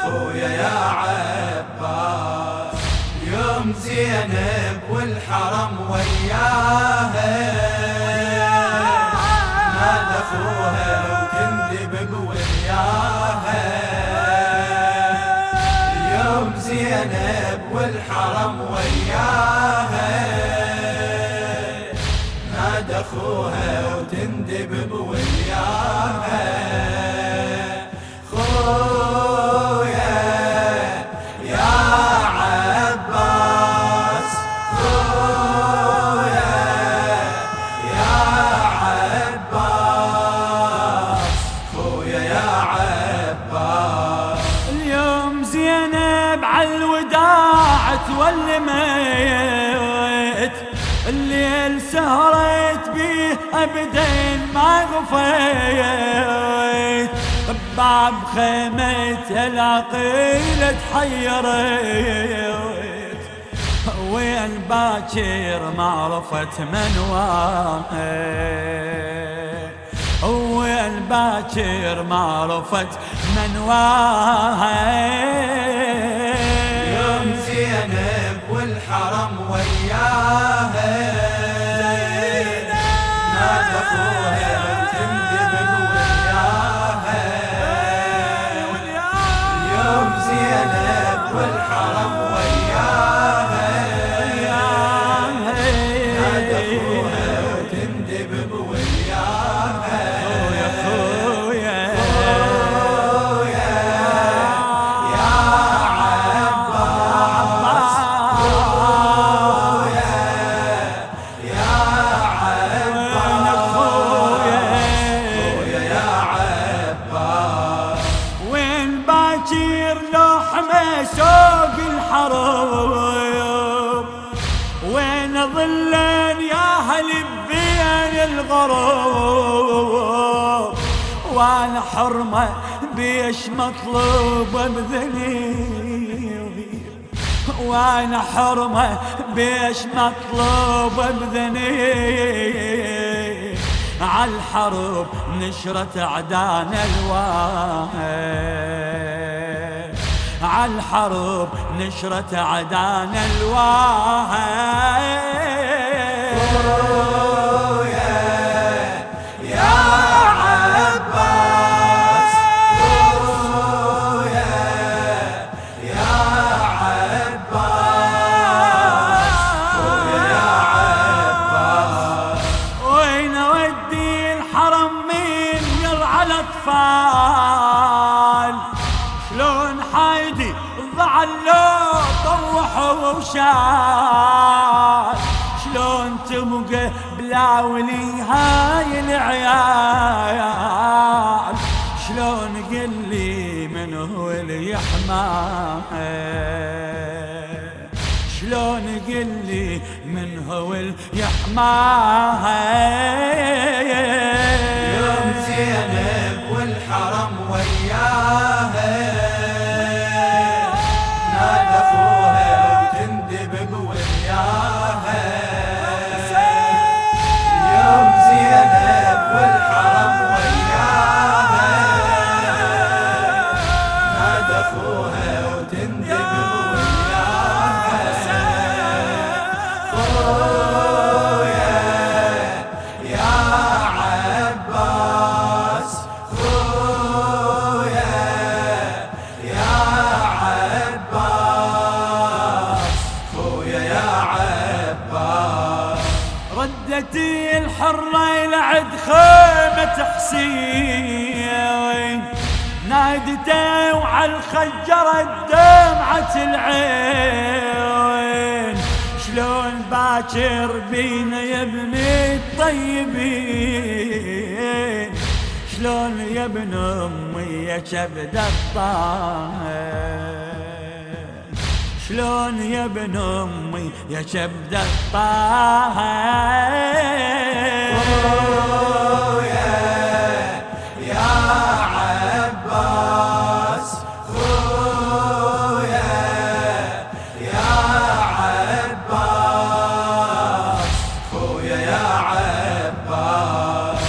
خويا يا عباس. يوم زينب والحرم وياها نادى اخوها وتندب وياها. يوم زينب والحرم وياها نادى اخوها وتندب وياها. خويا يا عباس خويا يا عباس خويا يا عباس. اليوم زينب عالوداع تولمت الليل سهرت بيه ابدا ما غفيت بباب خيمة العقيلة تحيرت وين باكر معرفة من واهي وين باكر معرفة من واهي. يوم زينب والحرم وياها نادى اخوها وتندب وياها. يوم زينب والحرم وياها نادى اخوها وتندب وياها. يا خويا خويا يا عباس خويا يا عباس خويا يا عباس. وين باكر لحمة سوق الحرب وين ظلن يا هل بين الغروب وانا حرمة بيش مطلوب بذنيب وانا حرمة بيش مطلوب بذنيب عالحرب نشرت عدانا الواهي عالحرب نشرت عدانا الواهي. خويا يا عباس خويا يا عباس خويا يا عباس. وين اودي الحرم من يرعى الاطفال شلون حايدي ضعل لو طوح وشال شلون تبقى بلا ولي هاي العيال شلون قلي من هو اللي يحماها شلون قلي من هو اللي يحماها. يوم زينب والحرم وياها نادى اخوها وتندب وياها. يوم زينب والحرم وياها نادى اخوها وتندب وياها. خويا يا عباس خويا يا عباس خويا يا عباس. ردتي الحرة لعد خيمة حسين نادته وعالخجرة دمعة العين شلون باكر بينا يا ابن الطيبين شلون يا ابن امي يا كبد الطاهر شلون يا ابن امي يا كبد الطاهر. خويا يا عباس خويا يا عباس خويا يا عباس.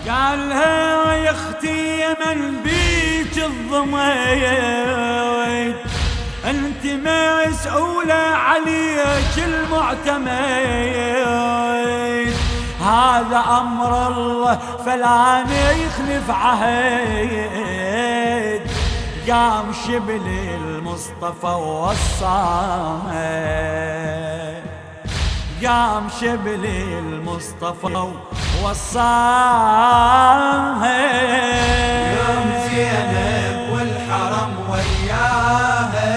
قالها يا اختي من بيك الضمير مسؤولة عليك المعتمد، هذا أمر الله فلا يخلف عهد. قام شبل المصطفى ووصاه، قام شبل المصطفى ووصاه. يوم زينب والحرم وياها،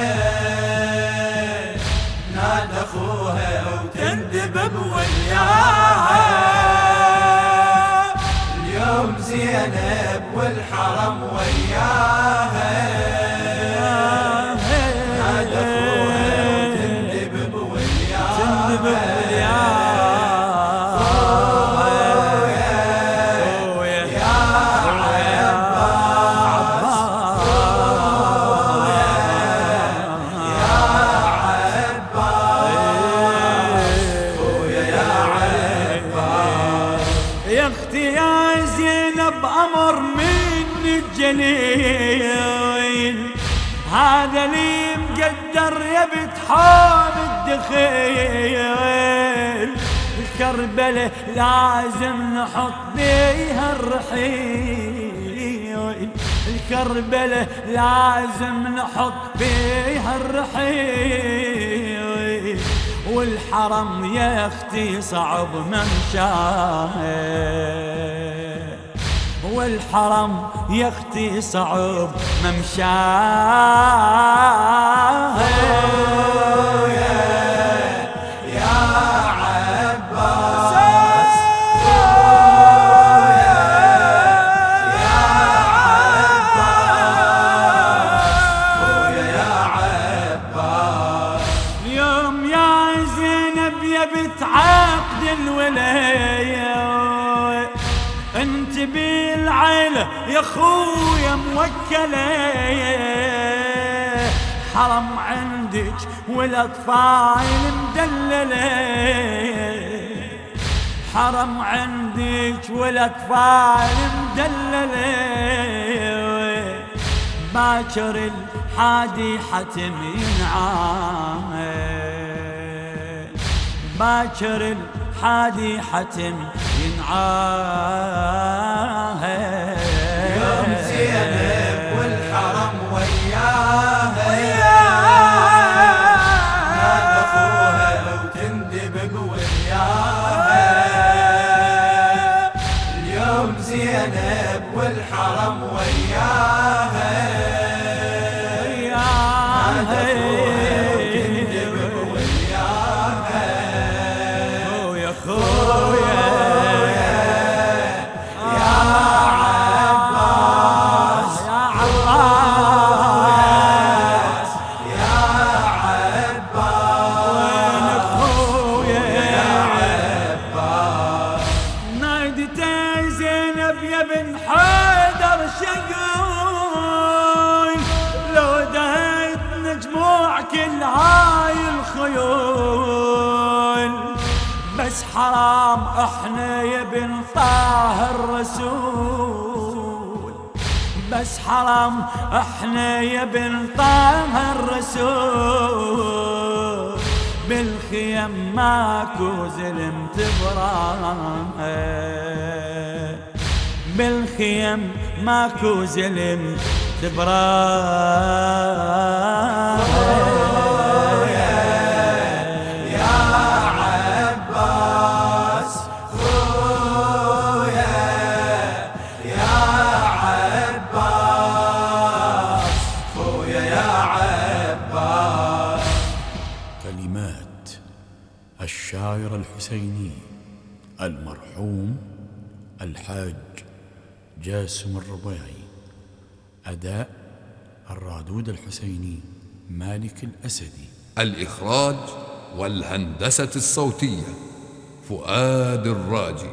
نادى اخوها وتندبب وياها. اليوم زينب والحرم وياها، نادى اخوها وتندبب وياها. بأمر من الجليل، هذا اللي مقدر يبت حام الدخيل. الكربلة لازم نحط بيها الرحيل، الكربلة لازم نحط بيها الرحيل. والحرم يا اختي صعب ممشاه، والحرم يا اختي صعب ممشاه. يا عباس، يا عباس. اليوم يا زينب يا بنت عقد الولاية، انت بالعيلة يا خويا موكلة. حرم عندك والاطفال مدللة، حرم عندك والاطفال مدللة. باكر الحادي حتم ينعام، باكر الحادي حتم ينعاه. يوم زينب والحرم وياها، نادى اخوها وتندبق وياها. اليوم زينب والحرم وياها، نادى اخوها وتندبق وياها. يا خويا بن حيدر شقول، لو دهيت نجموع كل هاي الخيول. بس حرام احنا يا بن طه الرسول، بس حرام احنا يا بن طه الرسول. بالخيم ماكو زلم تبرام، بالخيم ماكو زلم تبرام. يا عباس خويا، يا عباس خويا، يا عباس. كلمات الشاعر الحسيني المرحوم الحاج جاسم الربيعي، أداء الرادود الحسيني مالك الأسدي. الإخراج والهندسة الصوتية فؤاد الراجي.